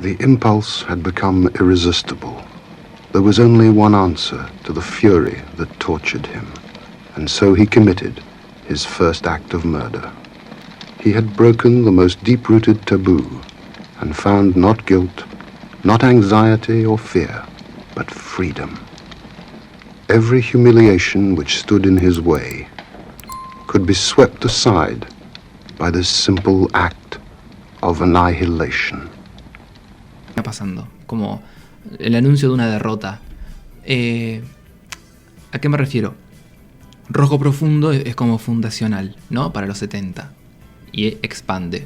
The impulse had become irresistible. There was only one answer to the fury that tortured him, and so he committed his first act of murder. He had broken the most deep-rooted taboo and found not guilt, not anxiety or fear, but freedom. Every humiliation which stood in his way could be swept aside by this simple act of annihilation. Está pasando, como el anuncio de una derrota. ¿A qué me refiero? Rojo Profundo es como fundacional, ¿no? Para los 70 y expande.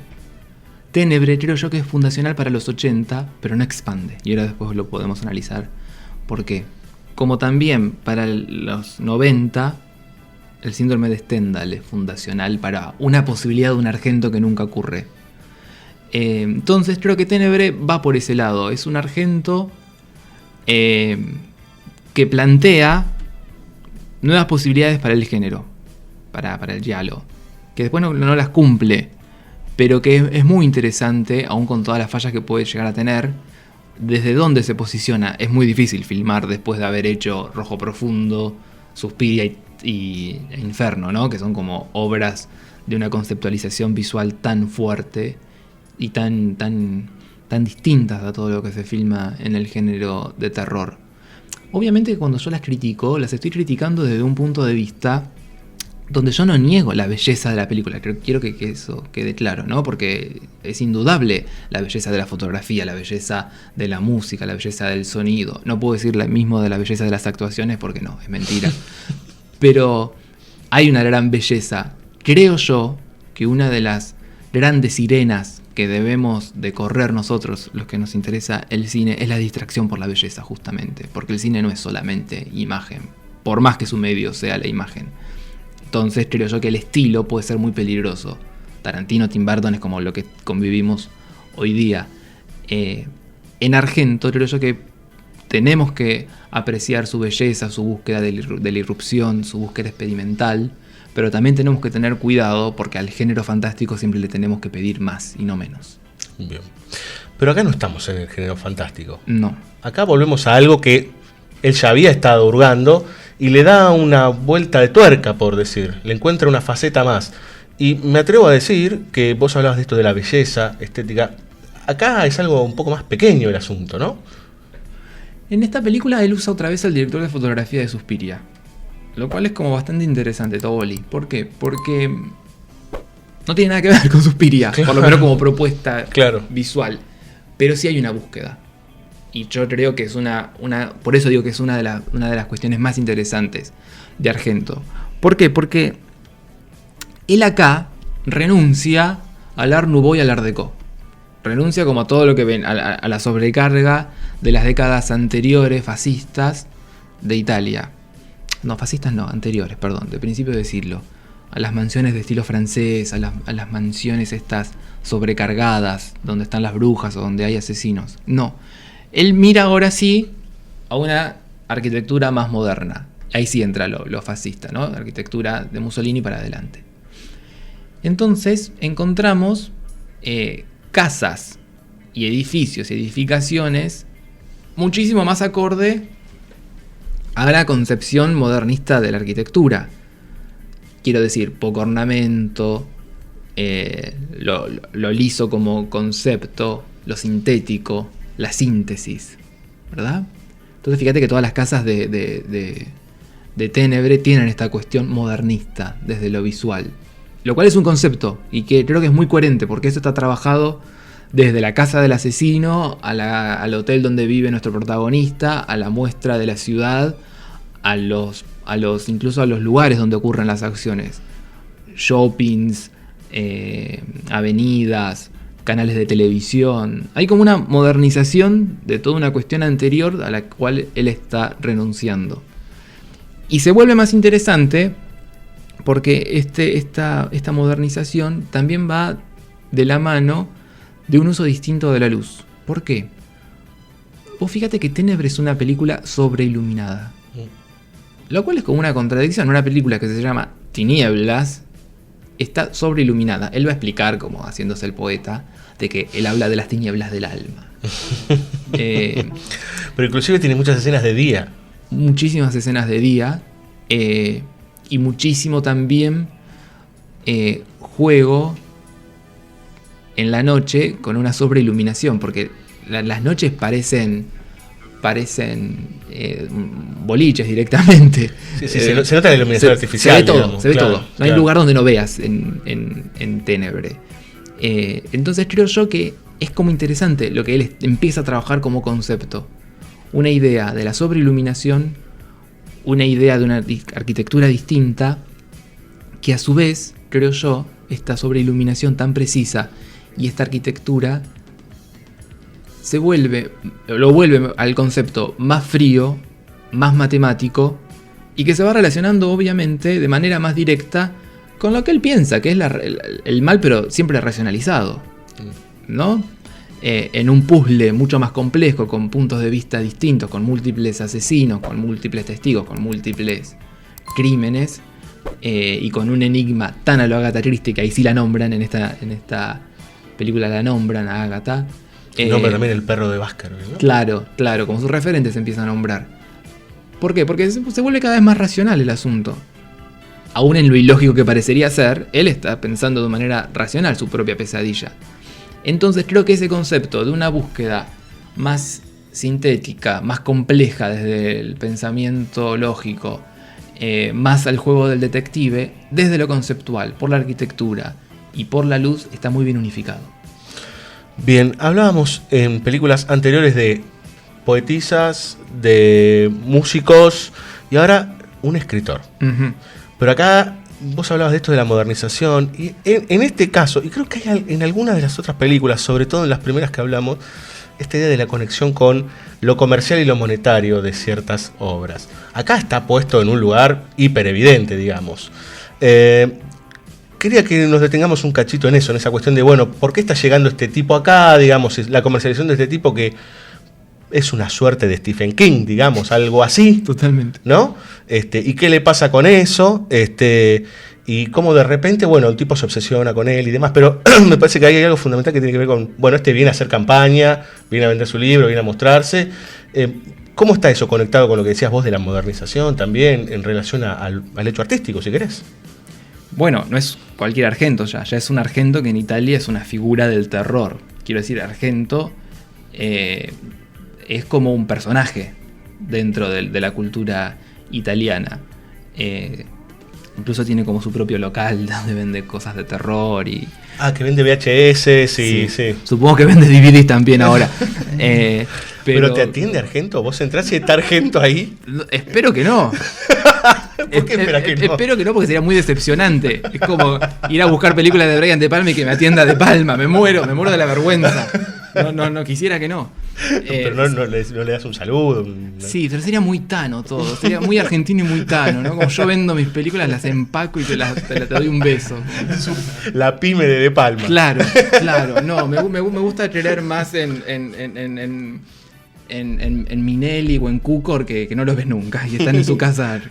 Ténebre creo yo que es fundacional para los 80, pero no expande. Y ahora después lo podemos analizar. ¿Por qué? Como también para los 90, el síndrome de Stendhal es fundacional para una posibilidad de un Argento que nunca ocurre. Entonces creo que Ténebre va por ese lado. Es un Argento que plantea nuevas posibilidades para el género, para el giallo, que después no las cumple, pero que es muy interesante, aún con todas las fallas que puede llegar a tener. Desde dónde se posiciona, es muy difícil filmar después de haber hecho Rojo Profundo, Suspiria e Inferno, ¿no? Que son como obras de una conceptualización visual tan fuerte y tan distintas a todo lo que se filma en el género de terror. Obviamente cuando yo las critico, las estoy criticando desde un punto de vista donde yo no niego la belleza de la película. Quiero que eso quede claro, ¿no? Porque es indudable la belleza de la fotografía, la belleza de la música, la belleza del sonido. No puedo decir lo mismo de la belleza de las actuaciones porque no, es mentira. Pero hay una gran belleza. Creo yo que una de las grandes sirenas que debemos de correr nosotros, los que nos interesa el cine, es la distracción por la belleza, justamente. Porque el cine no es solamente imagen, por más que su medio sea la imagen. Entonces creo yo que el estilo puede ser muy peligroso. Tarantino, Tim Burton es como lo que convivimos hoy día. En Argento creo yo que tenemos que apreciar su belleza, su búsqueda de la irrupción, su búsqueda experimental, pero también tenemos que tener cuidado porque al género fantástico siempre le tenemos que pedir más y no menos. Bien. Pero acá no estamos en el género fantástico. No. Acá volvemos a algo que él ya había estado hurgando y le da una vuelta de tuerca, por decir. Le encuentra una faceta más. Y me atrevo a decir que vos hablabas de esto de la belleza estética. Acá es algo un poco más pequeño el asunto, ¿no? En esta película él usa otra vez al director de fotografía de Suspiria. Lo cual es como bastante interesante, Toboli. ¿Por qué? Porque no tiene nada que ver con Suspiria, claro, por lo menos como propuesta visual. Pero sí hay una búsqueda. Y yo creo que es por eso digo que es una de las cuestiones más interesantes de Argento. ¿Por qué? Porque él acá renuncia al Art Nouveau y al Art Deco. Renuncia como a todo lo que ven, a la sobrecarga de las décadas anteriores, fascistas, de Italia. No, fascistas no, anteriores, perdón, de principio de siglo. A las mansiones de estilo francés, a las mansiones estas sobrecargadas, donde están las brujas o donde hay asesinos. No, él mira ahora sí a una arquitectura más moderna. Ahí sí entra lo fascista, ¿no? La arquitectura de Mussolini para adelante. Entonces encontramos casas y edificios y edificaciones muchísimo más acorde a la concepción modernista de la arquitectura. Quiero decir, poco ornamento, lo liso como concepto, lo sintético, la síntesis, ¿verdad? Entonces fíjate que todas las casas de Ténebre tienen esta cuestión modernista desde lo visual, lo cual es un concepto y que creo que es muy coherente porque eso está trabajado desde la casa del asesino al hotel donde vive nuestro protagonista, a la muestra de la ciudad, incluso a los lugares donde ocurren las acciones. Shoppings, avenidas, canales de televisión. Hay como una modernización de toda una cuestión anterior a la cual él está renunciando. Y se vuelve más interesante porque esta modernización también va de la mano de un uso distinto de la luz. ¿Por qué? Vos fíjate que Ténebre es una película sobreiluminada. Lo cual es como una contradicción. Una película que se llama Tinieblas está sobreiluminada. Él va a explicar, como haciéndose el poeta, de que él habla de las tinieblas del alma. Pero inclusive tiene muchas escenas de día. Muchísimas escenas de día y muchísimo también juego en la noche con una sobreiluminación, porque las noches parecen boliches directamente. Sí, se nota la iluminación artificial. Se ve todo, digamos. se ve Claro, todo. No hay claro. lugar donde no veas en Ténebre. Entonces creo yo que es como interesante lo que él empieza a trabajar como concepto. Una idea de la sobreiluminación, una idea de una arquitectura distinta, que a su vez, creo yo, esta sobreiluminación tan precisa y esta arquitectura lo vuelve al concepto más frío, más matemático, y que se va relacionando obviamente de manera más directa con lo que él piensa, que es el mal, pero siempre racionalizado, ¿no? En un puzzle mucho más complejo, con puntos de vista distintos, con múltiples asesinos, con múltiples testigos, con múltiples crímenes, y con un enigma tan a lo Agatha Christie, que ahí sí la nombran, en esta película la nombran a Agatha. Nombra también el perro de Baskerville, ¿no? Claro, como sus referentes se empieza a nombrar. ¿Por qué? Porque se vuelve cada vez más racional el asunto. Aún en lo ilógico que parecería ser, él está pensando de manera racional su propia pesadilla. Entonces creo que ese concepto de una búsqueda más sintética, más compleja desde el pensamiento lógico, más al juego del detective, desde lo conceptual, por la arquitectura y por la luz, está muy bien unificado. Bien, hablábamos en películas anteriores de poetisas, de músicos y ahora un escritor. Uh-huh. Pero acá vos hablabas de esto de la modernización y en este caso, y creo que hay en algunas de las otras películas, sobre todo en las primeras que hablamos, esta idea de la conexión con lo comercial y lo monetario de ciertas obras. Acá está puesto en un lugar hiper evidente, digamos. Quería que nos detengamos un cachito en eso, en esa cuestión de, bueno, ¿por qué está llegando este tipo acá? Digamos, la comercialización de este tipo que es una suerte de Stephen King, digamos, algo así. Totalmente. ¿No? ¿Y qué le pasa con eso? Y cómo de repente, bueno, el tipo se obsesiona con él y demás, pero me parece que ahí hay algo fundamental que tiene que ver con, bueno, viene a hacer campaña, viene a vender su libro, viene a mostrarse. ¿Cómo está eso conectado con lo que decías vos de la modernización también en relación al hecho artístico, si querés? Bueno, no es cualquier Argento ya es un Argento que en Italia es una figura del terror. Quiero decir, Argento es como un personaje dentro de la cultura italiana. Incluso tiene como su propio local donde vende cosas de terror y... Ah, que vende VHS, sí. Supongo que vende DVDs también ahora. ¿Pero te atiende Argento? ¿Vos entrás y está Argento ahí? Espero que no. ¿Por qué esperás que no? Espero que no, porque sería muy decepcionante. Es como ir a buscar películas de Brian De Palma y que me atienda De Palma. Me muero de la vergüenza. No quisiera que no. Pero no le das un saludo. Sí, pero sería muy Tano todo. Sería muy argentino y muy Tano, ¿no? Como yo vendo mis películas, las empaco y te doy un beso. La pyme de Palma. Claro. No, me gusta creer más en Minelli o en Cukor, que no los ves nunca y están en su casa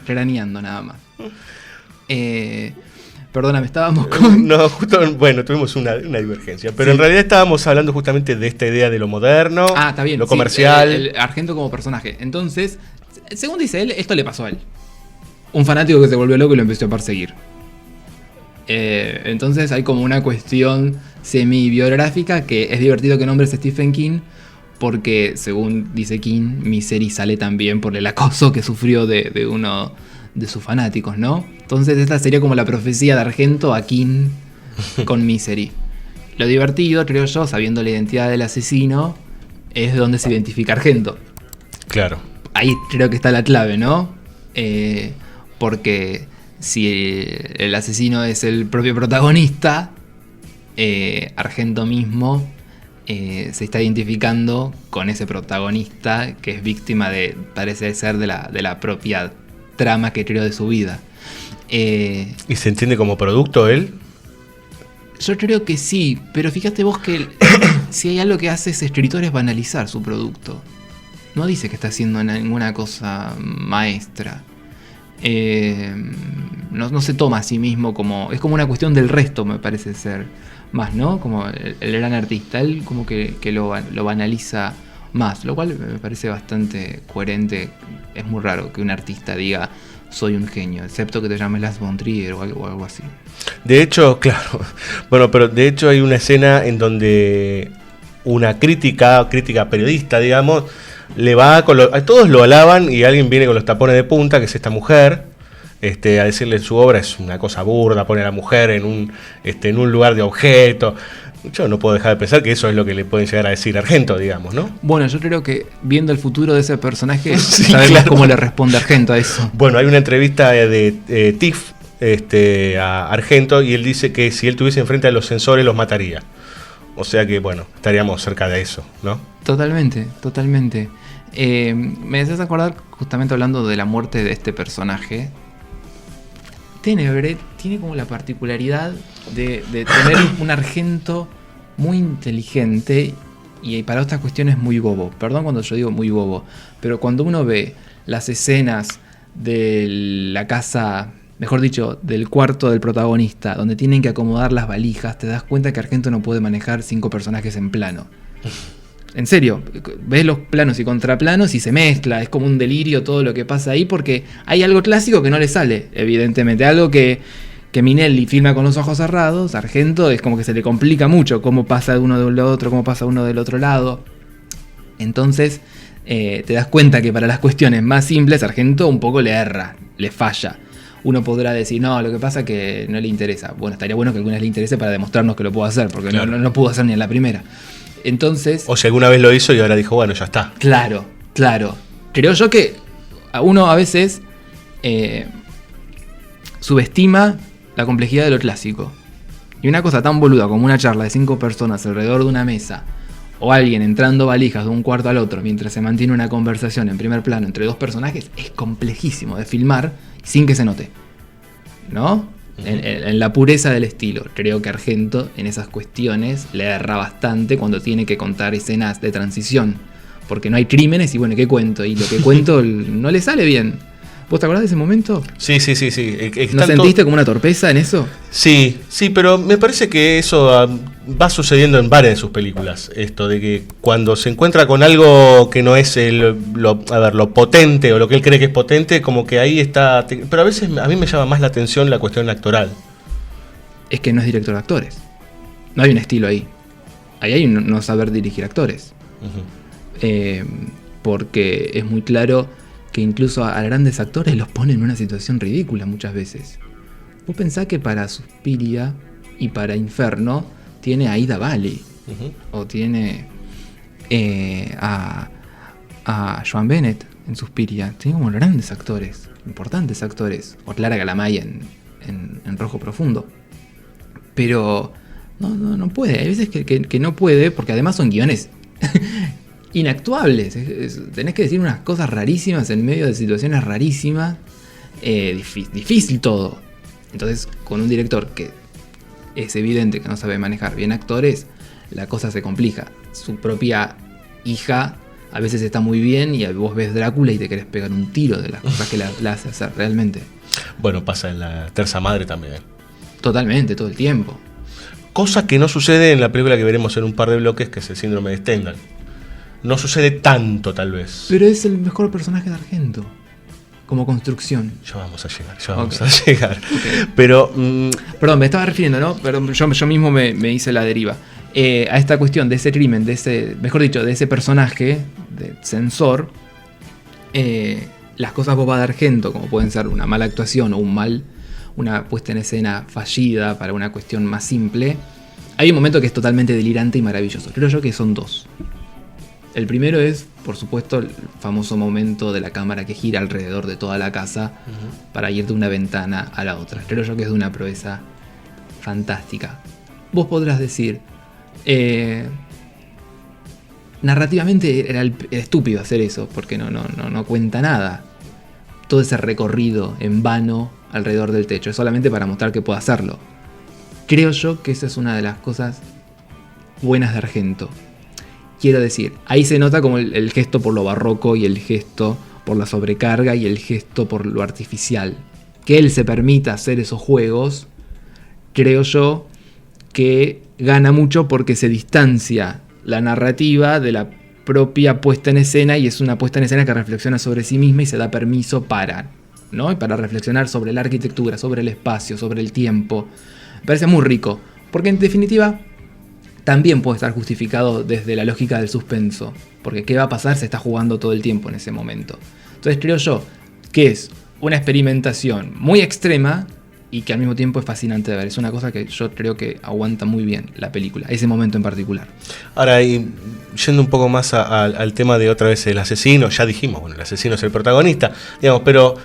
craneando nada más. Perdóname, estábamos con... No, justo, bueno, tuvimos una divergencia, pero sí. En realidad estábamos hablando justamente de esta idea de lo moderno, está bien, lo comercial. Sí, el Argento como personaje. Entonces, según dice él, esto le pasó a él. Un fanático que se volvió loco y lo empezó a perseguir. Entonces hay como una cuestión semi-biográfica que es divertido que nombres a Stephen King, porque según dice King, Misery sale también por el acoso que sufrió de uno de sus fanáticos, ¿no? Entonces esta sería como la profecía de Argento a King con Misery. Lo divertido, creo yo, sabiendo la identidad del asesino, es donde se identifica Argento. Claro. Ahí creo que está la clave, ¿no? Porque si el asesino es el propio protagonista, Argento mismo se está identificando con ese protagonista que es víctima de, parece ser, de la propia trama que creó de su vida. ¿Y se entiende como producto él? Yo creo que sí, pero fíjate vos que si hay algo que hace ese escritor es banalizar su producto. No dice que está haciendo ninguna cosa maestra. no se toma a sí mismo como... Es como una cuestión del resto, me parece ser más, ¿no? Como el gran artista. Él como que lo banaliza más, lo cual me parece bastante coherente. Es muy raro que un artista diga soy un genio, excepto que te llames Lars von Trier o algo así. De hecho, claro, bueno, pero de hecho hay una escena en donde una crítica periodista, digamos, le va a todos lo alaban y alguien viene con los tapones de punta, que es esta mujer, a decirle su obra es una cosa burda, pone a la mujer en un lugar de objeto. Yo no puedo dejar de pensar que eso es lo que le pueden llegar a decir a Argento, digamos, ¿no? Bueno, yo creo que viendo el futuro de ese personaje, Sí, sabemos claro. cómo le responde Argento a eso. Bueno, hay una entrevista de Tiff a Argento y él dice que si él tuviese enfrente a los sensores los mataría. O sea que, bueno, estaríamos cerca de eso, ¿no? Totalmente. Me haces acordar, justamente hablando de la muerte de este personaje, Ténebre tiene como la particularidad de tener un Argento muy inteligente y para otras cuestiones muy bobo. Perdón cuando yo digo muy bobo, pero cuando uno ve las escenas de la casa, mejor dicho, del cuarto del protagonista, donde tienen que acomodar las valijas, te das cuenta que Argento no puede manejar 5 personajes en plano. En serio, ves los planos y contraplanos y se mezcla, es como un delirio todo lo que pasa ahí porque hay algo clásico que no le sale, evidentemente, algo que Minelli filma con los ojos cerrados, Argento es como que se le complica mucho cómo pasa de uno del otro, cómo pasa uno del otro lado. Entonces te das cuenta que para las cuestiones más simples Argento un poco le erra, le falla. Uno podrá decir, no, lo que pasa es que no le interesa. Bueno, estaría bueno que alguna vez le interese para demostrarnos que lo puedo hacer, porque claro, no pudo hacer ni en la primera. Entonces, o si alguna vez lo hizo y ahora dijo, bueno, ya está. Claro. Creo yo que uno a veces subestima la complejidad de lo clásico. Y una cosa tan boluda como una charla de 5 personas alrededor de una mesa, o alguien entrando valijas de un cuarto al otro mientras se mantiene una conversación en primer plano entre 2 personajes, es complejísimo de filmar sin que se note, ¿no? En la pureza del estilo. Creo que Argento en esas cuestiones le erra bastante cuando tiene que contar escenas de transición, porque no hay crímenes y bueno, ¿qué cuento? Y lo que cuento no le sale bien. ¿Vos te acordás de ese momento? Sí. ¿No sentiste como una torpeza en eso? Sí, pero me parece que eso va sucediendo en varias de sus películas. Esto de que cuando se encuentra con algo que no es lo potente o lo que él cree que es potente, como que ahí está. Pero a veces a mí me llama más la atención la cuestión actoral. Es que no es director de actores. No hay un estilo ahí. Ahí hay un no saber dirigir actores. Uh-huh. Porque es muy claro que incluso a grandes actores los pone en una situación ridícula muchas veces. Vos pensás que para Suspiria y para Inferno tiene a Ida Valley, uh-huh, o tiene a Joan Bennett en Suspiria. Tiene como grandes actores, importantes actores, o Clara Galamay en Rojo Profundo. Pero no puede, hay veces que no puede, porque además son guiones inactuables. Tenés que decir unas cosas rarísimas en medio de situaciones rarísimas. Difícil todo. Entonces, con un director que es evidente que no sabe manejar bien actores, la cosa se complica. Su propia hija a veces está muy bien y vos ves Drácula y te querés pegar un tiro de las cosas que la hace hacer realmente. Bueno, pasa en La Terza Madre también. Totalmente, todo el tiempo. Cosa que no sucede en la película que veremos en un par de bloques, que es el Síndrome de Stendhal. No sucede tanto, tal vez. Pero es el mejor personaje de Argento, como construcción. Ya vamos a llegar. Okay. Pero... Perdón, me estaba refiriendo, ¿no? Perdón, yo mismo me hice la deriva. A esta cuestión de ese crimen, de ese personaje, de censor, las cosas bobas de Argento, como pueden ser una mala actuación o una puesta en escena fallida para una cuestión más simple, hay un momento que es totalmente delirante y maravilloso. Creo yo que son 2. El primero es, por supuesto, el famoso momento de la cámara que gira alrededor de toda la casa, uh-huh, para ir de una ventana a la otra. Creo yo que es de una proeza fantástica. Vos podrás decir, narrativamente era estúpido hacer eso, porque no cuenta nada. Todo ese recorrido en vano alrededor del techo, es solamente para mostrar que puede hacerlo. Creo yo que esa es una de las cosas buenas de Argento. Quiero decir, ahí se nota como el gesto por lo barroco y el gesto por la sobrecarga y el gesto por lo artificial. Que él se permita hacer esos juegos, creo yo que gana mucho porque se distancia la narrativa de la propia puesta en escena, y es una puesta en escena que reflexiona sobre sí misma y se da permiso para, ¿no? Y para reflexionar sobre la arquitectura, sobre el espacio, sobre el tiempo. Me parece muy rico, porque en definitiva también puede estar justificado desde la lógica del suspenso, porque qué va a pasar se está jugando todo el tiempo en ese momento. Entonces creo yo que es una experimentación muy extrema y que al mismo tiempo es fascinante de ver. Es una cosa que yo creo que aguanta muy bien la película, ese momento en particular. Ahora, y yendo un poco más al tema de otra vez el asesino, ya dijimos, bueno, el asesino es el protagonista, digamos, pero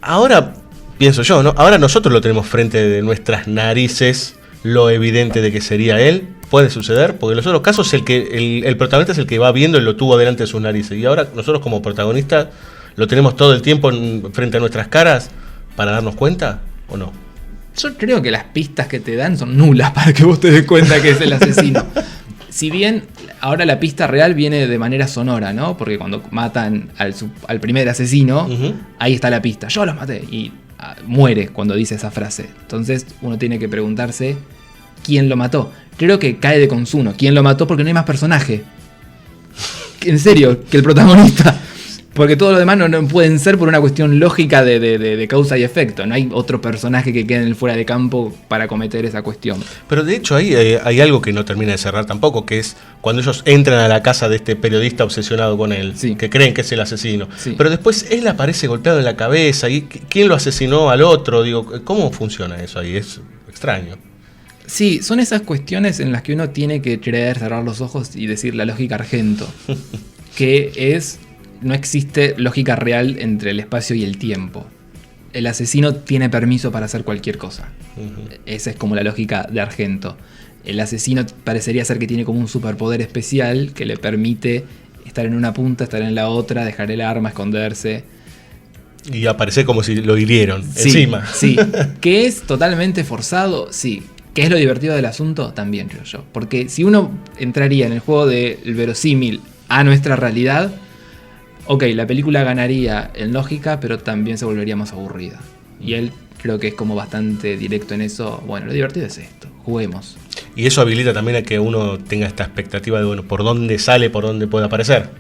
ahora pienso yo, ¿no? Ahora nosotros lo tenemos frente de nuestras narices, lo evidente de que sería él. Puede suceder, porque en los otros casos el protagonista es el que va viendo y lo tuvo delante de sus narices. Y ahora nosotros como protagonistas lo tenemos todo el tiempo frente a nuestras caras para darnos cuenta, ¿o no? Yo creo que las pistas que te dan son nulas para que vos te des cuenta que es el asesino. Si bien ahora la pista real viene de manera sonora, ¿no? Porque cuando matan al primer asesino, ahí está la pista. Yo los maté. Y muere cuando dice esa frase. Entonces uno tiene que preguntarse quién lo mató. Creo que cae de consuno. ¿Quién lo mató? Porque no hay más personaje. En serio, que el protagonista. Porque todo lo demás no pueden ser por una cuestión lógica de causa y efecto. No hay otro personaje que quede en el fuera de campo para cometer esa cuestión. Pero de hecho ahí hay algo que no termina de cerrar tampoco, que es cuando ellos entran a la casa de este periodista obsesionado con él, sí, que creen que es el asesino. Sí. Pero después él aparece golpeado en la cabeza. ¿Y quién lo asesinó al otro? Digo, ¿cómo funciona eso ahí? Es extraño. Sí, son esas cuestiones en las que uno tiene que creer, cerrar los ojos y decir la lógica Argento. Que es... No existe lógica real entre el espacio y el tiempo. El asesino tiene permiso para hacer cualquier cosa. Esa es como la lógica de Argento. El asesino parecería ser que tiene como un superpoder especial que le permite estar en una punta, estar en la otra, dejar el arma, esconderse. Y aparece como si lo hirieron Sí, encima. Sí. ¿Que es totalmente forzado? Sí. ¿Qué es lo divertido del asunto? También creo yo. Porque si uno entraría en el juego del verosímil a nuestra realidad... Ok, la película ganaría en lógica, pero también se volvería más aburrida. Y él creo que es como bastante directo en eso. Bueno, lo divertido es esto, juguemos. Y eso habilita también a que uno tenga esta expectativa de, bueno, por dónde sale, por dónde puede aparecer.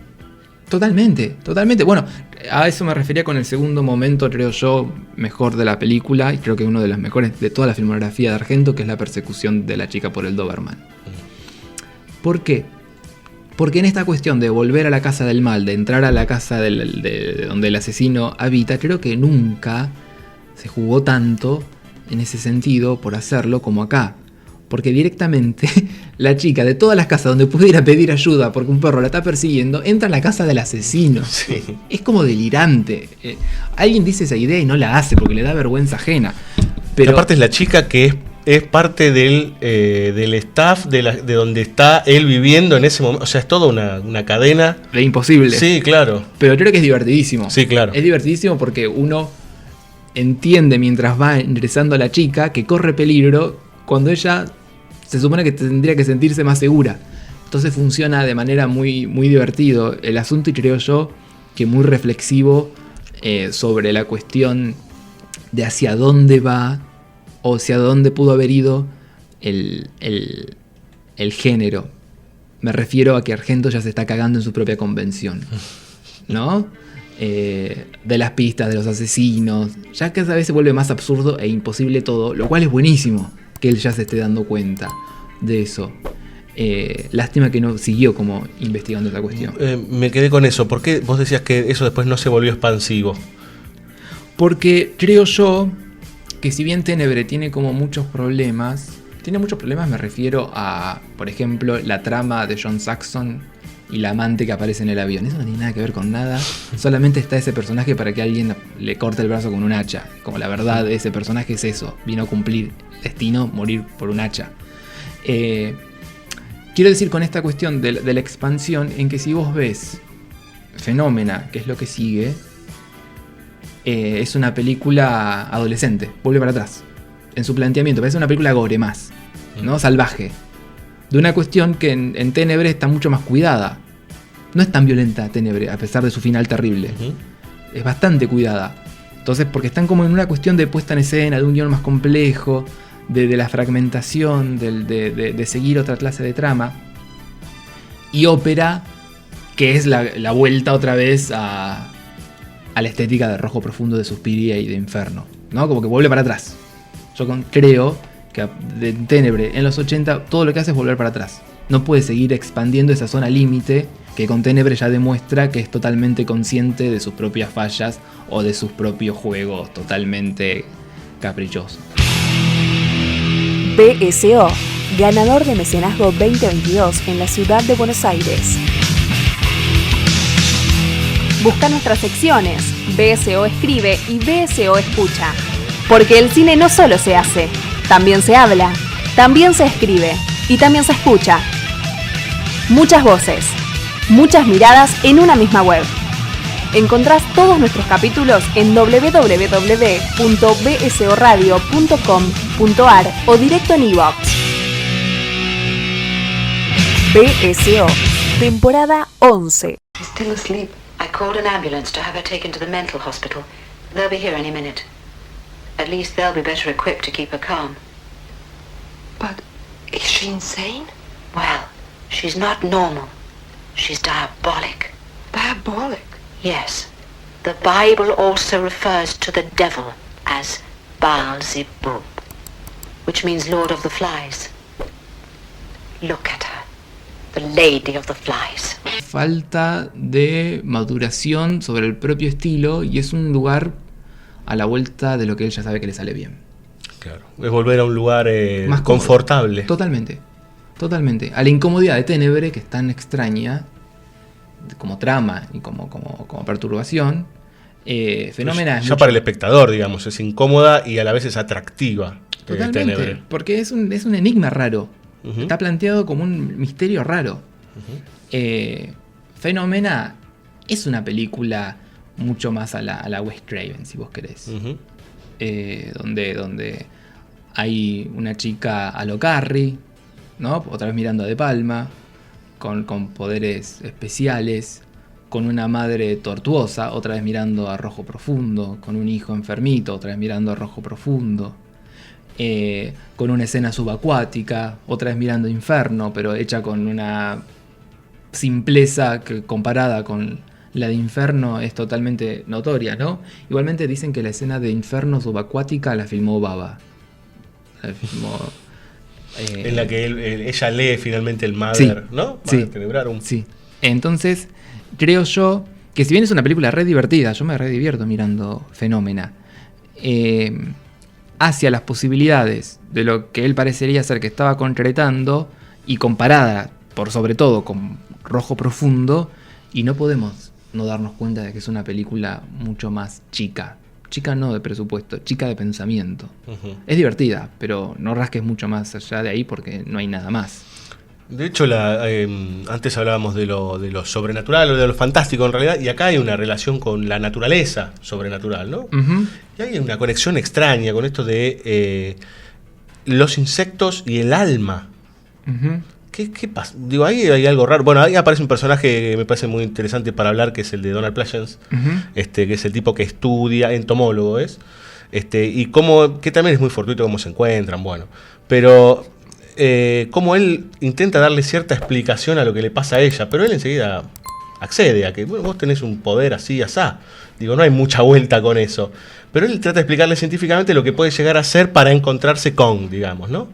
Totalmente, totalmente. Bueno, a eso me refería con el segundo momento, creo yo, mejor de la película. Y creo que uno de los mejores de toda la filmografía de Argento, que es la persecución de la chica por el Doberman. ¿Por qué? Porque en esta cuestión de volver a la casa del mal, de entrar a la casa de donde el asesino habita, creo que nunca se jugó tanto en ese sentido por hacerlo como acá. Porque directamente la chica de todas las casas donde pudiera pedir ayuda porque un perro la está persiguiendo, entra a la casa del asesino. Sí. Es como delirante. Alguien dice esa idea y no la hace porque le da vergüenza ajena. Pero aparte es la chica que es parte del staff de donde está él viviendo en ese momento. O sea, es toda una cadena. de imposible. Sí, claro. Pero creo que es divertidísimo. Sí, claro. Es divertidísimo porque uno entiende mientras va ingresando a la chica que corre peligro cuando ella se supone que tendría que sentirse más segura. Entonces funciona de manera muy, muy divertido el asunto, y creo yo que muy reflexivo sobre la cuestión de hacia dónde va o hacia dónde pudo haber ido el género. Me refiero a que Argento ya se está cagando en su propia convención, ¿no? De las pistas, de los asesinos. Ya cada vez se vuelve más absurdo e imposible todo, lo cual es buenísimo que él ya se esté dando cuenta de eso. Lástima que no siguió como investigando esa cuestión. Me quedé con eso. ¿Por qué vos decías que eso después no se volvió expansivo? Porque creo yo que si bien Ténebre tiene como muchos problemas, me refiero a, por ejemplo, la trama de John Saxon y la amante que aparece en el avión. Eso no tiene nada que ver con nada. Solamente está ese personaje para que alguien le corte el brazo con un hacha. Como la verdad de ese personaje es eso. Vino a cumplir destino, morir por un hacha. Quiero decir con esta cuestión de la expansión, en que si vos ves Fenómena, que es lo que sigue, es una película adolescente, vuelve para atrás en su planteamiento, parece una película gore más, ¿no? Salvaje, de una cuestión que en Ténebre está mucho más cuidada. No es tan violenta Ténebre, a pesar de su final terrible. es bastante cuidada. Entonces, porque están como en una cuestión de puesta en escena, de un guión más complejo, de la fragmentación, de seguir otra clase de trama. Y ópera, que es la vuelta otra vez a la estética de Rojo Profundo, de Suspiria y de Inferno, ¿no? Como que vuelve para atrás. Yo creo que de Ténebre en los 80 todo lo que hace es volver para atrás. No puede seguir expandiendo esa zona límite que con Ténebre ya demuestra que es totalmente consciente de sus propias fallas o de sus propios juegos totalmente caprichosos. BSO, ganador de Mecenazgo 2022 en la ciudad de Buenos Aires. Busca nuestras secciones, BSO Escribe y BSO Escucha. Porque el cine no solo se hace, también se habla, también se escribe y también se escucha. Muchas voces, muchas miradas en una misma web. Encontrás todos nuestros capítulos en www.bsoradio.com.ar o directo en iVoox. BSO, temporada 11. She's still asleep. I called an ambulance to have her taken to the mental hospital. They'll be here any minute. At least they'll be better equipped to keep her calm. But is she insane? Well, she's not normal. She's diabolic. Diabolic? Yes. The Bible also refers to the devil as Baal-zebub, which means Lord of the Flies. Look at her. The Lady of the Flies. Falta de maduración sobre el propio estilo y es un lugar a la vuelta de lo que él ya sabe que le sale bien. Claro, es volver a un lugar más confortable. Totalmente. A la incomodidad de Ténebre, que es tan extraña como trama y como perturbación. Fenómena ya para el espectador, digamos, es incómoda y a la vez es atractiva. Totalmente, Ténebre. porque es un enigma raro. Uh-huh. Está planteado como un misterio raro. Uh-huh. Fenómena es una película mucho más a la Wes Craven, si vos querés. Uh-huh. Donde hay una chica a lo Carrie, ¿no? Otra vez mirando a De Palma, con poderes especiales, con una madre tortuosa, otra vez mirando a Rojo Profundo, con un hijo enfermito, otra vez mirando a Rojo Profundo, con una escena subacuática, otra vez mirando Inferno, pero hecha con una simpleza que comparada con la de Inferno es totalmente notoria, ¿no? Igualmente dicen que la escena de Inferno subacuática la filmó Baba. La filmó... en la que ella lee finalmente el Mother, sí, ¿no? Sí, sí. Entonces, creo yo que si bien es una película re divertida, yo me re divierto mirando Fenómena, hacia las posibilidades de lo que él parecería ser que estaba concretando y comparada, por sobre todo, con Rojo Profundo, y no podemos no darnos cuenta de que es una película mucho más chica. Chica no de presupuesto, chica de pensamiento. Uh-huh. Es divertida, pero no rasques mucho más allá de ahí porque no hay nada más. De hecho, antes hablábamos de lo sobrenatural o de lo fantástico en realidad, y acá hay una relación con la naturaleza sobrenatural, ¿no? Uh-huh. Y hay una conexión extraña con esto de los insectos y el alma. Uh-huh. ¿Qué pasa? Digo, ahí hay algo raro. Bueno, ahí aparece un personaje que me parece muy interesante para hablar, que es el de Donald Pleasence, uh-huh. Que es el tipo que estudia, entomólogo es, y que también es muy fortuito cómo se encuentran, bueno. Pero como él intenta darle cierta explicación a lo que le pasa a ella, pero él enseguida accede a que, bueno, vos tenés un poder así, asá. Digo, no hay mucha vuelta con eso. Pero él trata de explicarle científicamente lo que puede llegar a ser para encontrarse con, digamos, ¿no?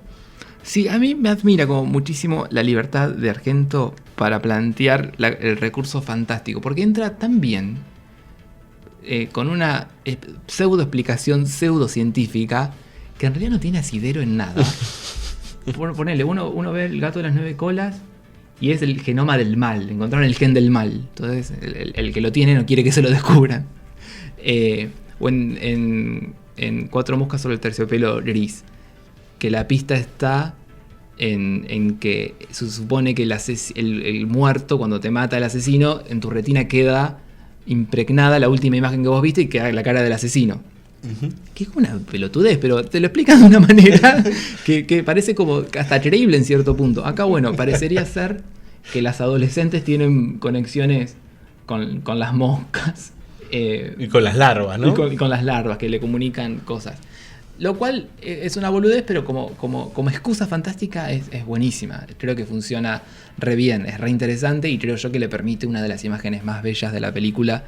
Sí, a mí me admira como muchísimo la libertad de Argento para plantear el recurso fantástico, porque entra tan bien con una pseudo explicación pseudocientífica que en realidad no tiene asidero en nada. Ponele, uno ve el gato de las 9 colas y es el genoma del mal, encontraron el gen del mal, entonces el que lo tiene no quiere que se lo descubran. O en Cuatro moscas sobre el terciopelo gris, que la pista está en que se supone que el muerto, cuando te mata el asesino, en tu retina queda impregnada la última imagen que vos viste y queda la cara del asesino. Uh-huh. Que es una pelotudez, pero te lo explican de una manera que parece como hasta creíble en cierto punto. Acá, bueno, parecería ser que las adolescentes tienen conexiones con las moscas Y con las larvas, ¿no? Y con las larvas que le comunican cosas. Lo cual es una boludez, pero como excusa fantástica es buenísima. Creo que funciona re bien, es re interesante y creo yo que le permite una de las imágenes más bellas de la película,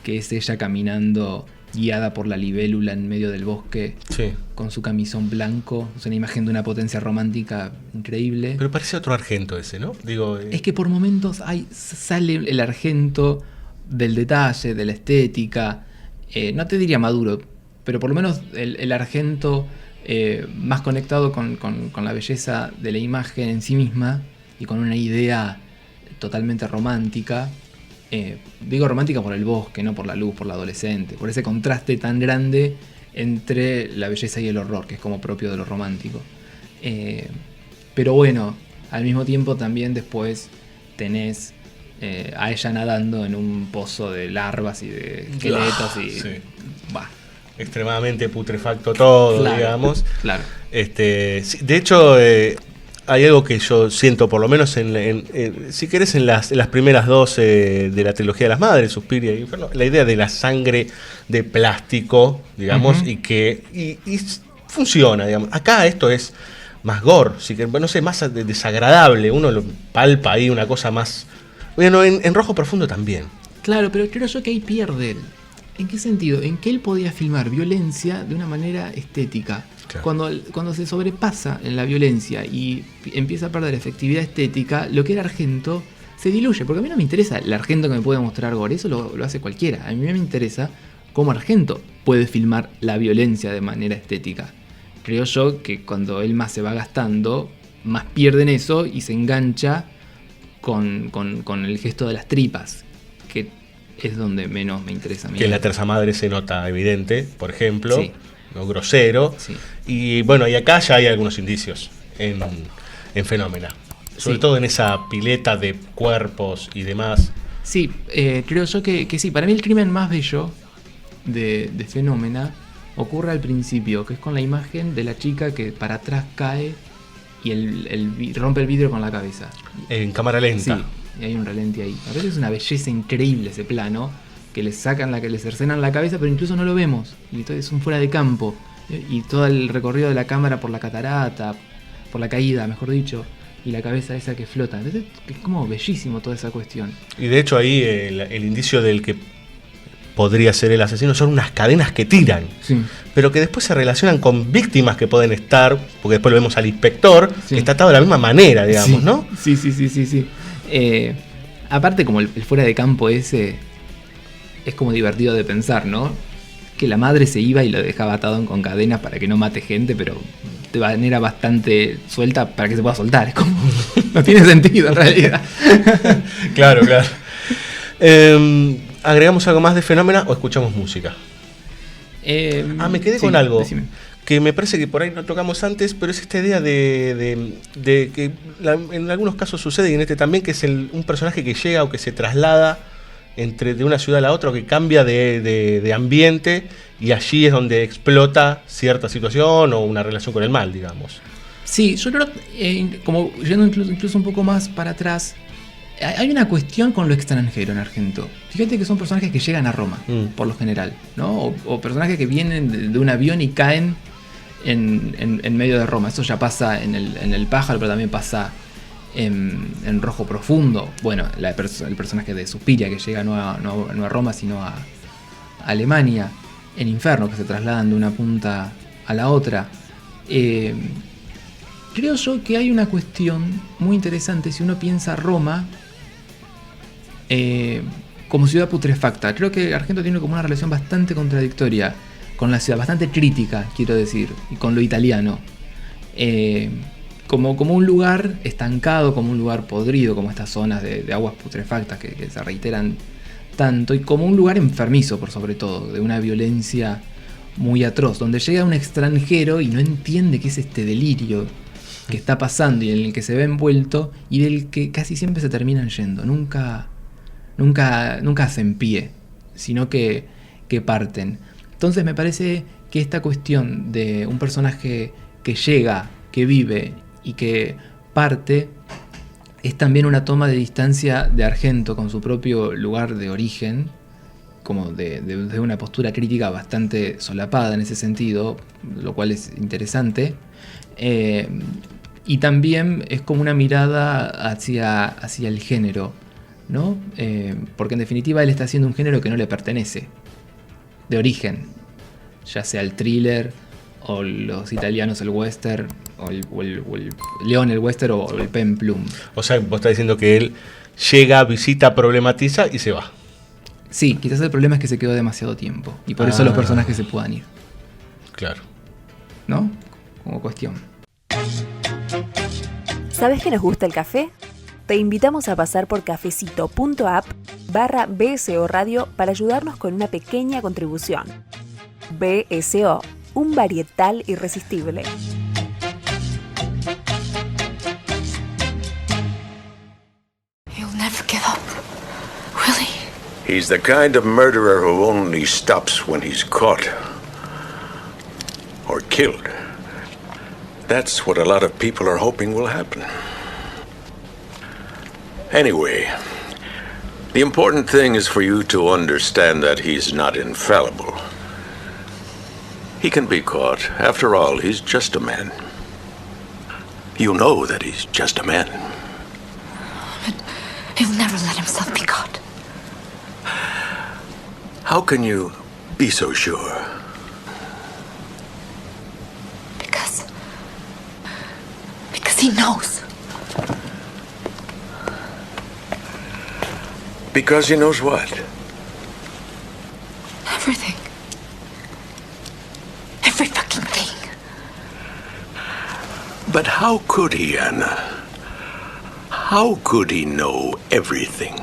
que es ella caminando guiada por la libélula en medio del bosque, Sí. con su camisón blanco. Es una imagen de una potencia romántica increíble. Pero parece otro Argento ese, ¿no? Digo, Es que por momentos sale el Argento del detalle, de la estética. No te diría maduro, pero por lo menos el Argento más conectado con la belleza de la imagen en sí misma y con una idea totalmente romántica. Digo romántica por el bosque, no por la luz, por la adolescente, por ese contraste tan grande entre la belleza y el horror, que es como propio de lo romántico. Pero bueno, al mismo tiempo también después tenés a ella nadando en un pozo de larvas y de esqueletos y... sí. Bah, Extremadamente putrefacto todo, claro, digamos. claro. Sí, de hecho, hay algo que yo siento, por lo menos si querés, en las primeras dos de la trilogía de las madres, Suspiria y Inferno, la idea de la sangre de plástico, digamos, Uh-huh. y funciona, digamos. Acá esto es más gore, no sé, más desagradable, uno lo palpa ahí, una cosa más... Bueno, en Rojo Profundo también. Claro, pero creo yo que ahí pierde él. ¿En qué sentido? En que él podía filmar violencia de una manera estética. Claro. Cuando se sobrepasa en la violencia y empieza a perder efectividad estética, lo que era Argento se diluye. Porque a mí no me interesa el Argento que me puede mostrar gore, eso lo hace cualquiera. A mí me interesa cómo Argento puede filmar la violencia de manera estética. Creo yo que cuando él más se va gastando, más pierde en eso y se engancha con el gesto de las tripas, que es donde menos me interesa a mí. Que en la terza madre se nota evidente, por ejemplo, Sí. ¿no? Grosero. Sí. Y bueno, y acá ya hay algunos indicios en Fenómena. Sobre Sí. todo en esa pileta de cuerpos y demás. Sí, creo yo que sí. Para mí el crimen más bello de Fenómena ocurre al principio, que es con la imagen de la chica que para atrás cae y rompe el vidrio con la cabeza. En cámara lenta. Sí, y hay un ralente ahí. A veces es una belleza increíble ese plano, que le cercenan la cabeza, pero incluso no lo vemos. Y entonces es un fuera de campo. Y todo el recorrido de la cámara por la catarata, por la caída, mejor dicho, y la cabeza esa que flota. Entonces es como bellísimo toda esa cuestión. Y de hecho ahí el indicio del que podría ser el asesino son unas cadenas que tiran. Sí. Pero que después se relacionan con víctimas que pueden estar, porque después lo vemos al inspector, Sí. que está atado de la misma manera, digamos, Sí. ¿no? Sí. Aparte, como el fuera de campo ese es como divertido de pensar, ¿no? Que la madre se iba y lo dejaba atado con cadenas para que no mate gente, pero de manera bastante suelta para que se pueda soltar. Es como... no tiene sentido en realidad. Claro. ¿Agregamos algo más de Fenómena o escuchamos música? Me quedé con algo decime. que me parece que por ahí no tocamos antes, pero es esta idea de que en algunos casos sucede, y en este también, que es un personaje que llega o que se traslada de una ciudad a la otra, o que cambia de ambiente, y allí es donde explota cierta situación o una relación con el mal, digamos. Sí, yo creo, como yendo incluso un poco más para atrás, hay una cuestión con lo extranjero en Argento. Fíjate que son personajes que llegan a Roma, por lo general, ¿no? O personajes que vienen de un avión y caen en medio de Roma. Eso ya pasa en el Pájaro, pero también pasa en Rojo Profundo. Bueno, el personaje de Suspiria, que llega no a Roma, sino a Alemania. En Inferno, que se trasladan de una punta a la otra. Creo yo que hay una cuestión muy interesante si uno piensa Roma como ciudad putrefacta. Creo que Argento tiene como una relación bastante contradictoria con la ciudad, bastante crítica, quiero decir, y con lo italiano. Como un lugar estancado, como un lugar podrido, como estas zonas de aguas putrefactas que se reiteran tanto, y como un lugar enfermizo, por sobre todo, de una violencia muy atroz, donde llega un extranjero y no entiende qué es este delirio que está pasando y en el que se ve envuelto, y del que casi siempre se terminan yendo. Nunca hacen pie, sino que parten. Entonces me parece que esta cuestión de un personaje que llega, que vive y que parte, es también una toma de distancia de Argento con su propio lugar de origen, como de una postura crítica bastante solapada en ese sentido, lo cual es interesante. Y también es como una mirada hacia el género, ¿no? Porque en definitiva él está haciendo un género que no le pertenece, de origen, ya sea el thriller, o los italianos el western, o el León el western, o el Peplum. O sea, vos estás diciendo que él llega, visita, problematiza y se va. Sí, quizás el problema es que se quedó demasiado tiempo, y por eso los personajes se puedan ir. Claro. ¿No? Como cuestión. ¿Sabes que nos gusta el café? Te invitamos a pasar por cafecito.app/BSO Radio para ayudarnos con una pequeña contribución. BSO, un varietal irresistible. He'll never give up. Will he? He's the kind of murderer who only stops when he's caught. Or killed. That's what a lot of people are hoping will happen. Anyway, the important thing is for you to understand that he's not infallible. He can be caught. After all, he's just a man. You know that he's just a man. But he'll never let himself be caught. How can you be so sure? Because he knows. Because he knows what? Everything. Every fucking thing. But how could he, Anna? How could he know everything?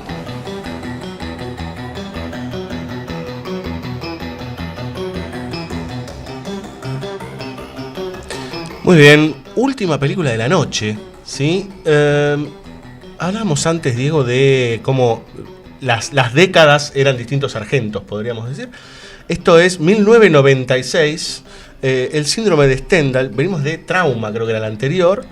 Muy bien, última película de la noche, ¿sí? Hablamos antes, Diego, de cómo las décadas eran distintos sargentos, podríamos decir. Esto es 1996, el síndrome de Stendhal. Venimos de Trauma, creo que era la anterior,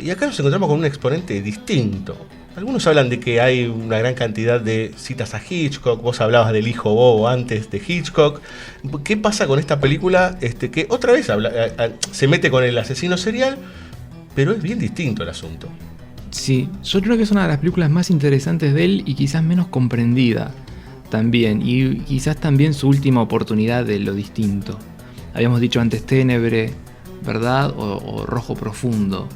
y acá nos encontramos con un exponente distinto. Algunos hablan de que hay una gran cantidad de citas a Hitchcock. Vos hablabas del hijo bobo antes de Hitchcock. ¿Qué pasa con esta película? Que otra vez se mete con el asesino serial, pero es bien distinto el asunto. Sí, yo creo que es una de las películas más interesantes de él y quizás menos comprendida también. Y quizás también su última oportunidad de lo distinto. Habíamos dicho antes Ténebre, ¿verdad? O Rojo Profundo.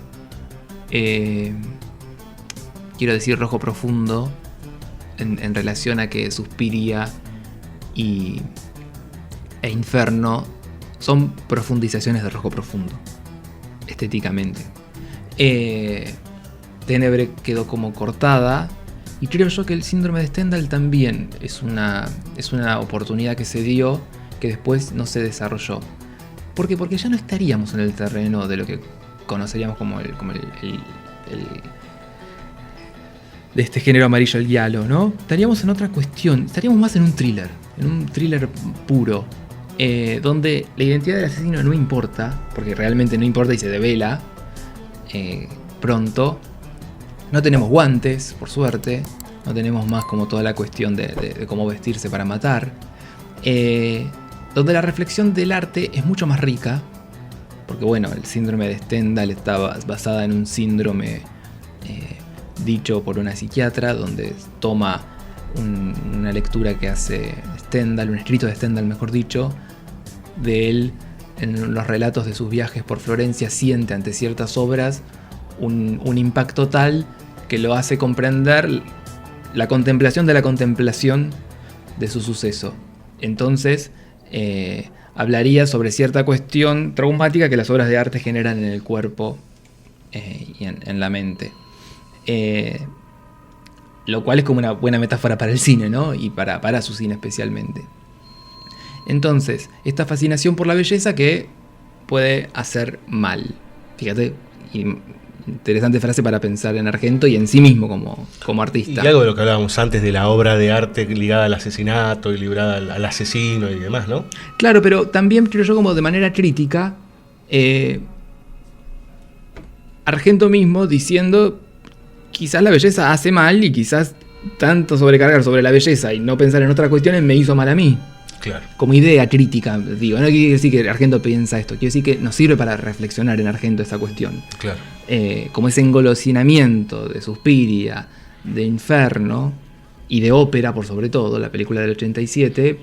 Quiero decir Rojo Profundo en relación a que Suspiria e Inferno son profundizaciones de Rojo Profundo, estéticamente. Ténebre quedó como cortada, y creo yo que el síndrome de Stendhal también es una oportunidad que se dio que después no se desarrolló. ¿Por qué? Porque ya no estaríamos en el terreno de lo que conoceríamos como el de este género amarillo, el giallo, ¿no? Estaríamos en otra cuestión, estaríamos más en un thriller puro, donde la identidad del asesino no importa, porque realmente no importa y se devela pronto. No tenemos guantes, por suerte, no tenemos más como toda la cuestión de cómo vestirse para matar, donde la reflexión del arte es mucho más rica, porque bueno, el síndrome de Stendhal estaba basada en un síndrome dicho por una psiquiatra, donde toma una lectura que hace Stendhal, un escrito de Stendhal, mejor dicho, de él en los relatos de sus viajes por Florencia, siente ante ciertas obras un impacto tal que lo hace comprender la contemplación de la contemplación de su suceso. Entonces, hablaría sobre cierta cuestión traumática que las obras de arte generan en el cuerpo y en la mente. Lo cual es como una buena metáfora para el cine, ¿no? Y para su cine especialmente. Entonces, esta fascinación por la belleza que puede hacer mal. Fíjate, interesante frase para pensar en Argento y en sí mismo como artista. Y algo de lo que hablábamos antes de la obra de arte ligada al asesinato y ligada al asesino y demás, ¿no? Claro, pero también creo yo como de manera crítica, Argento mismo diciendo, quizás la belleza hace mal y quizás tanto sobrecargar sobre la belleza y no pensar en otras cuestiones me hizo mal a mí. Claro. Como idea crítica, digo. No quiere decir que Argento piensa esto, quiere decir que nos sirve para reflexionar en Argento esta cuestión. Claro. Como ese engolosinamiento de Suspiria, de Inferno y de Ópera, por sobre todo, la película del 87,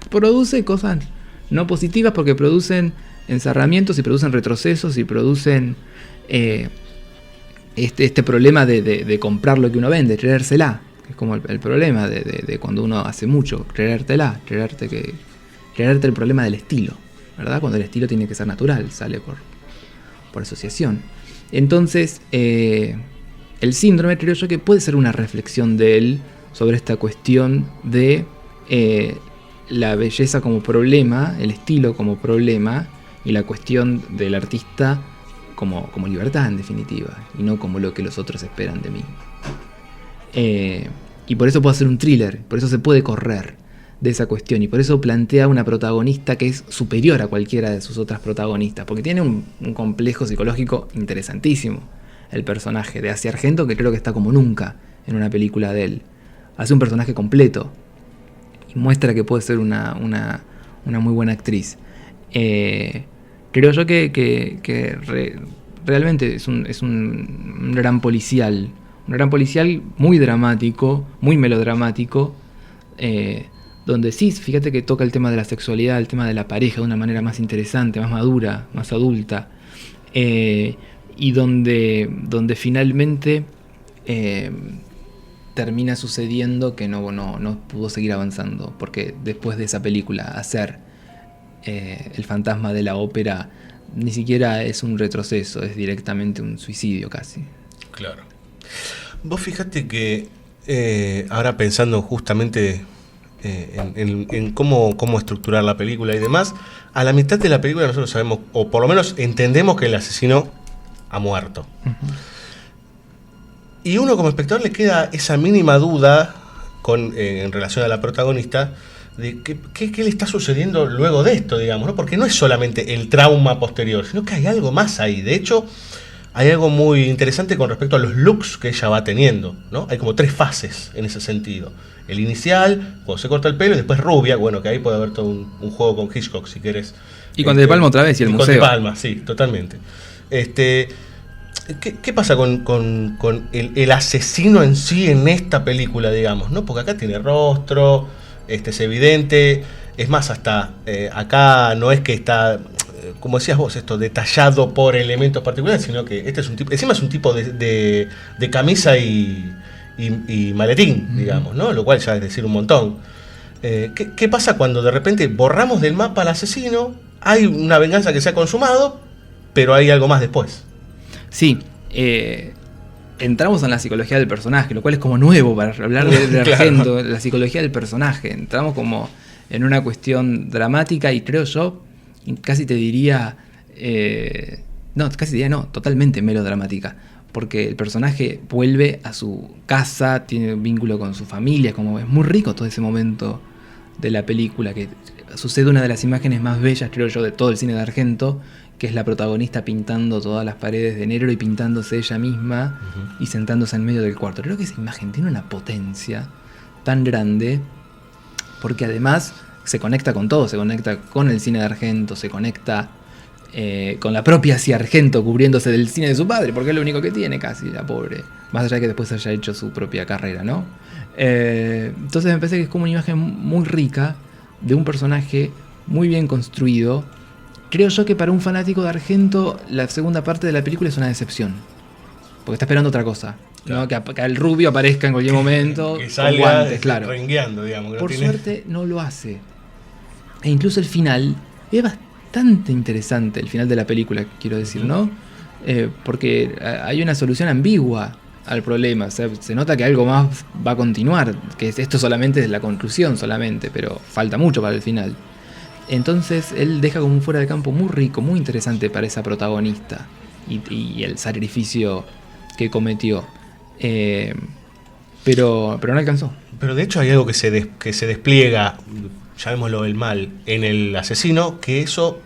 produce cosas no positivas porque producen encerramientos y producen retrocesos y producen este problema de comprar lo que uno vende, creérsela. Es como el problema de cuando uno hace mucho, creerte el problema del estilo, ¿verdad? Cuando el estilo tiene que ser natural, sale por asociación. Entonces, el síndrome, creo yo que puede ser una reflexión de él sobre esta cuestión de la belleza como problema, el estilo como problema, y la cuestión del artista como libertad, en definitiva, y no como lo que los otros esperan de mí. Y por eso puede hacer un thriller, por eso se puede correr de esa cuestión, y por eso plantea una protagonista que es superior a cualquiera de sus otras protagonistas, porque tiene un complejo psicológico interesantísimo el personaje de Asia Argento, que creo que está como nunca en una película de él. Hace un personaje completo y muestra que puede ser una muy buena actriz. Creo yo que realmente es un gran policial. Un gran policial muy dramático, muy melodramático, donde sí, fíjate que toca el tema de la sexualidad, el tema de la pareja de una manera más interesante, más madura, más adulta, y donde finalmente termina sucediendo que no pudo seguir avanzando, porque después de esa película hacer El fantasma de la ópera ni siquiera es un retroceso, es directamente un suicidio casi. Claro. Vos fíjate que ahora pensando justamente en cómo estructurar la película y demás, a la mitad de la película nosotros sabemos, o por lo menos entendemos que el asesino ha muerto. Uh-huh. Y uno como espectador le queda esa mínima duda en relación a la protagonista de qué le está sucediendo luego de esto, digamos, ¿no? Porque no es solamente el trauma posterior, sino que hay algo más ahí. De hecho, hay algo muy interesante con respecto a los looks que ella va teniendo, ¿no? Hay como 3 fases en ese sentido. El inicial, cuando se corta el pelo, y después rubia, bueno, que ahí puede haber todo un juego con Hitchcock, si querés. Y con De Palma otra vez, y el museo. Con De Palma, sí, totalmente. ¿Qué pasa con el asesino en sí en esta película, digamos, ¿no? Porque acá tiene rostro, es evidente, es más, hasta acá no es que está, como decías vos, esto detallado por elementos particulares, sino que este es un tipo, encima es un tipo de camisa y maletín, digamos, ¿no? Lo cual ya es decir un montón. ¿Qué pasa cuando de repente borramos del mapa al asesino? Hay una venganza que se ha consumado, pero hay algo más después. Sí, entramos en la psicología del personaje, lo cual es como nuevo para hablar de Argento, claro. La psicología del personaje. Entramos como en una cuestión dramática y creo yo, casi te diría, totalmente melodramática. Porque el personaje vuelve a su casa, tiene un vínculo con su familia, como es muy rico todo ese momento de la película, que sucede una de las imágenes más bellas, creo yo, de todo el cine de Argento, que es la protagonista pintando todas las paredes de negro y pintándose ella misma y sentándose en medio del cuarto. Creo que esa imagen tiene una potencia tan grande, porque además se conecta con todo, se conecta con el cine de Argento, se conecta con la propia Asia Argento cubriéndose del cine de su padre, porque es lo único que tiene casi, la pobre, más allá de que después haya hecho su propia carrera, ¿no? Entonces me parece que es como una imagen muy rica de un personaje muy bien construido. Creo yo que para un fanático de Argento la segunda parte de la película es una decepción, porque está esperando otra cosa, claro. ¿No? Que el rubio aparezca en cualquier momento que salga con guantes, claro. Rengueando, digamos. Por suerte no lo hace. E incluso el final es bastante interesante, el final de la película, quiero decir, ¿no? Porque hay una solución ambigua al problema. O sea, se nota que algo más va a continuar, que esto solamente es la conclusión solamente, pero falta mucho para el final. Entonces él deja como un fuera de campo muy rico, muy interesante para esa protagonista y el sacrificio que cometió. Pero no alcanzó. Pero de hecho hay algo que se despliega, llamémoslo el mal, en el asesino, que eso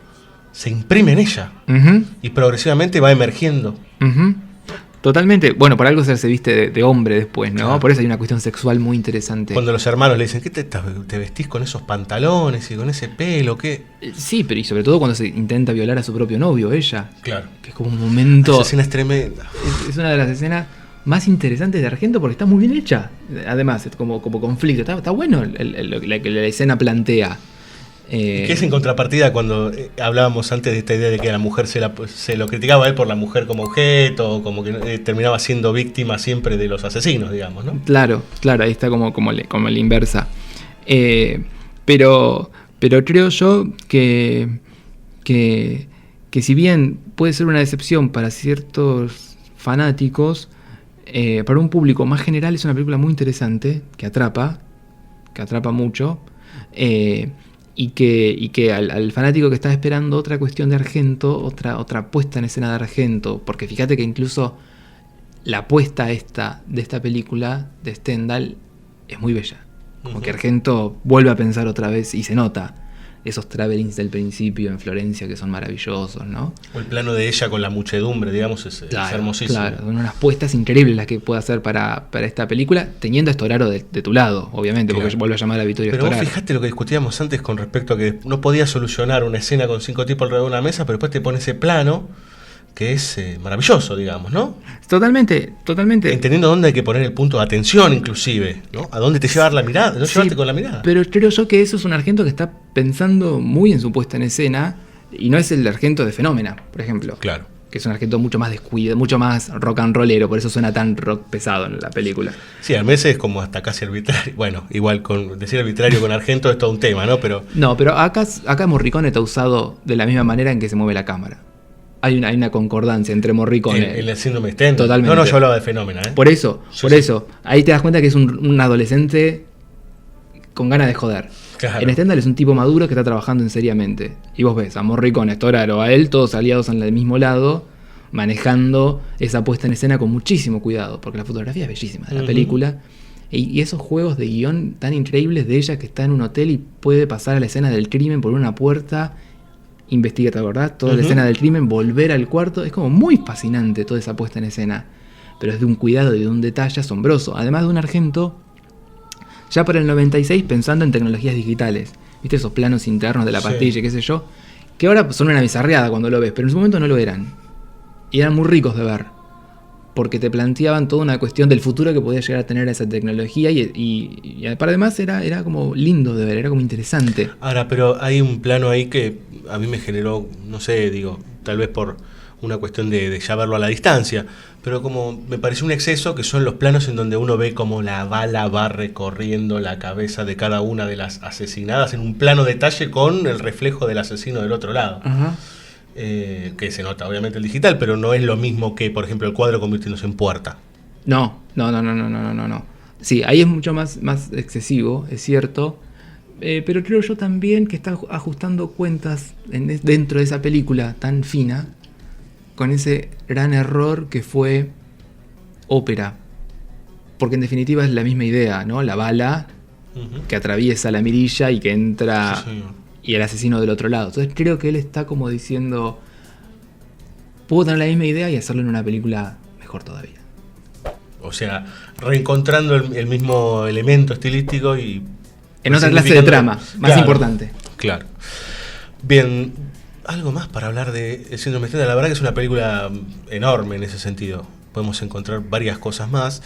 se imprime en ella. Uh-huh. Y progresivamente va emergiendo. Uh-huh. Totalmente. Bueno, por algo se viste de hombre después, ¿no? Claro. Por eso hay una cuestión sexual muy interesante. Cuando los hermanos le dicen, ¿qué te vestís con esos pantalones y con ese pelo? ¿Qué? Sí, pero y sobre todo cuando se intenta violar a su propio novio, ella. Claro. Que es como un momento... Esa escena es tremenda. Es una de las escenas más interesantes de Argento porque está muy bien hecha. Además, es como conflicto. Está bueno la que la escena plantea. ¿Y qué es en contrapartida cuando hablábamos antes de esta idea de que a la mujer se lo criticaba a él por la mujer como objeto, como que terminaba siendo víctima siempre de los asesinos, digamos, ¿no? Claro, ahí está como la inversa. Pero creo yo que si bien puede ser una decepción para ciertos fanáticos, para un público más general es una película muy interesante, que atrapa mucho, y que al fanático que está esperando otra cuestión de Argento, otra puesta en escena de Argento, porque fíjate que incluso la puesta de esta película de Stendhal es muy bella, como que Argento vuelve a pensar otra vez y se nota esos travelings del principio en Florencia que son maravillosos, ¿no? O el plano de ella con la muchedumbre, digamos, es hermosísimo. Claro, son unas puestas increíbles las que puede hacer para esta película, teniendo a Storaro de tu lado, obviamente, Claro. Porque vuelve a llamar a Vittorio Pero vos Storaro. fijate lo que discutíamos antes con respecto a que no podía solucionar una escena con 5 tipos alrededor de una mesa, pero después te pone ese plano que es maravilloso, digamos, ¿no? Totalmente. Entendiendo dónde hay que poner el punto de atención, inclusive, ¿no? A dónde te llevar la mirada, no Sí, llevarte con la mirada. Pero creo yo que eso es un Argento que está pensando muy en su puesta en escena y no es el Argento de Fenómena, por ejemplo. Claro. Que es un Argento mucho más descuidado, mucho más rock and rollero, por eso suena tan rock pesado en la película. Sí, a veces es como hasta casi arbitrario. Bueno, igual decir arbitrario con Argento es todo un tema, ¿no? Pero No, pero acá Morricone está usado de la misma manera en que se mueve la cámara. Hay una concordancia entre Morricone. el síndrome de Stendhal. Totalmente. No, yo hablaba de Fenómena, ¿eh? Por eso, Sí. ahí te das cuenta que es un adolescente con ganas de joder. Claro. En Stendhal es un tipo maduro que está trabajando en seriamente. Y vos ves a Morricone, Storaro, a él, todos aliados en el mismo lado, manejando esa puesta en escena con muchísimo cuidado, porque la fotografía es bellísima de la película. Y esos juegos de guión tan increíbles de ella que está en un hotel y puede pasar a la escena del crimen por una puerta, investiga, ¿te acordás? Toda la escena del crimen, volver al cuarto. Es como muy fascinante toda esa puesta en escena. Pero es de un cuidado y de un detalle asombroso. Además de un Argento, ya para el 96 pensando en tecnologías digitales. ¿Viste esos planos internos de la Sí. pastilla y qué sé yo? Que ahora son una bizarreada cuando lo ves, pero en su momento no lo eran. Y eran muy ricos de ver. Porque te planteaban toda una cuestión del futuro que podía llegar a tener esa tecnología y para además era como lindo de ver, era como interesante. Ahora, pero hay un plano ahí que a mí me generó, no sé, digo, tal vez por una cuestión de ya verlo a la distancia, pero como me pareció un exceso, que son los planos en donde uno ve como la bala va recorriendo la cabeza de cada una de las asesinadas en un plano detalle con el reflejo del asesino del otro lado. Ajá. Que se nota obviamente el digital, pero no es lo mismo que, por ejemplo, el cuadro convirtiéndose en puerta. No. Sí, ahí es mucho más excesivo, es cierto. Pero creo yo también que está ajustando cuentas dentro de esa película tan fina con ese gran error que fue ópera. Porque en definitiva es la misma idea, ¿no? La bala que atraviesa la mirilla y que entra... Sí, señor. Y el asesino del otro lado. Entonces creo que él está como diciendo, puedo tener la misma idea y hacerlo en una película mejor todavía. O sea, reencontrando el mismo elemento estilístico y... En otra clase de trama, más importante. Claro. Bien, algo más para hablar de El síndrome de Stendhal. La verdad que es una película enorme en ese sentido. Podemos encontrar varias cosas más.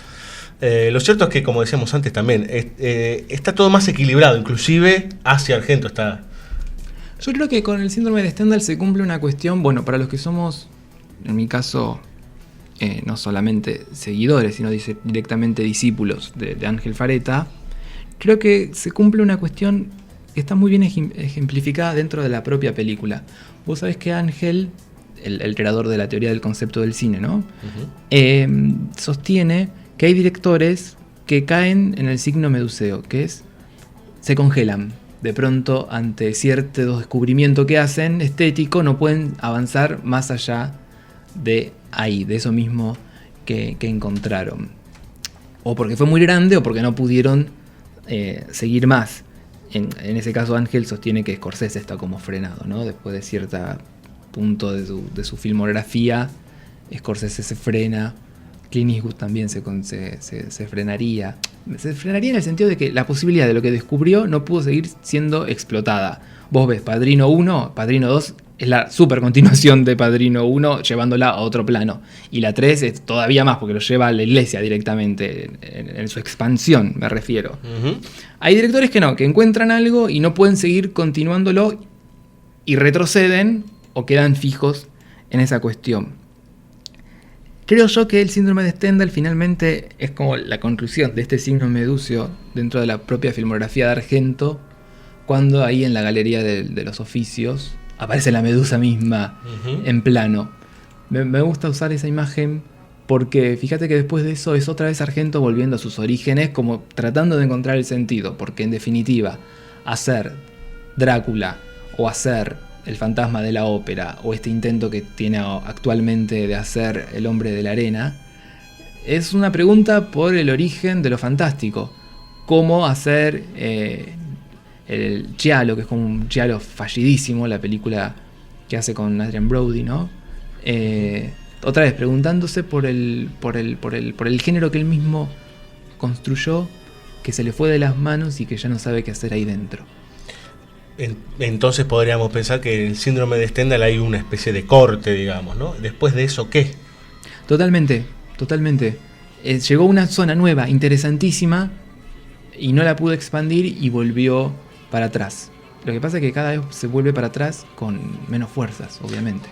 Lo cierto es que, como decíamos antes también, está todo más equilibrado, inclusive hacia Argento está... Yo creo que con el síndrome de Stendhal se cumple una cuestión, bueno, para los que somos, en mi caso, no solamente seguidores, sino directamente discípulos de Ángel Fareta, creo que se cumple una cuestión que está muy bien ejemplificada dentro de la propia película. Vos sabés que Ángel, el creador de la teoría del concepto del cine, ¿no? Sostiene que hay directores que caen en el signo meduseo, que es, se congelan. De pronto, ante cierto descubrimiento que hacen estético, no pueden avanzar más allá de ahí, de eso mismo que encontraron. O porque fue muy grande o porque no pudieron seguir más. En ese caso Ángel sostiene que Scorsese está como frenado, ¿no? Después de cierto punto de su filmografía, Scorsese se frena Clint Eastwood también se frenaría. Se frenaría en el sentido de que la posibilidad de lo que descubrió no pudo seguir siendo explotada. Vos ves Padrino 1, Padrino 2 es la super continuación de Padrino 1 llevándola a otro plano. Y la 3 es todavía más porque lo lleva a la iglesia directamente, en su expansión me refiero. Ujú. Hay directores que no, que encuentran algo y no pueden seguir continuándolo y retroceden o quedan fijos en esa cuestión. Creo yo que el síndrome de Stendhal finalmente es como la conclusión de este signo meducio dentro de la propia filmografía de Argento, cuando ahí en la galería de los oficios aparece la medusa misma en plano. Me gusta usar esa imagen porque fíjate que después de eso es otra vez Argento volviendo a sus orígenes, como tratando de encontrar el sentido, porque en definitiva hacer Drácula o hacer el fantasma de la ópera o este intento que tiene actualmente de hacer el hombre de la arena es una pregunta por el origen de lo fantástico. Cómo hacer el Giallo, que es como un Giallo fallidísimo, la película que hace con Adrian Brody, ¿no? Otra vez preguntándose por el género que él mismo construyó, que se le fue de las manos y que ya no sabe qué hacer ahí dentro. Entonces podríamos pensar que en el síndrome de Stendhal hay una especie de corte, digamos, ¿no? Después de eso, ¿qué? Totalmente. Llegó a una zona nueva, interesantísima, y no la pudo expandir y volvió para atrás. Lo que pasa es que cada vez se vuelve para atrás con menos fuerzas, obviamente.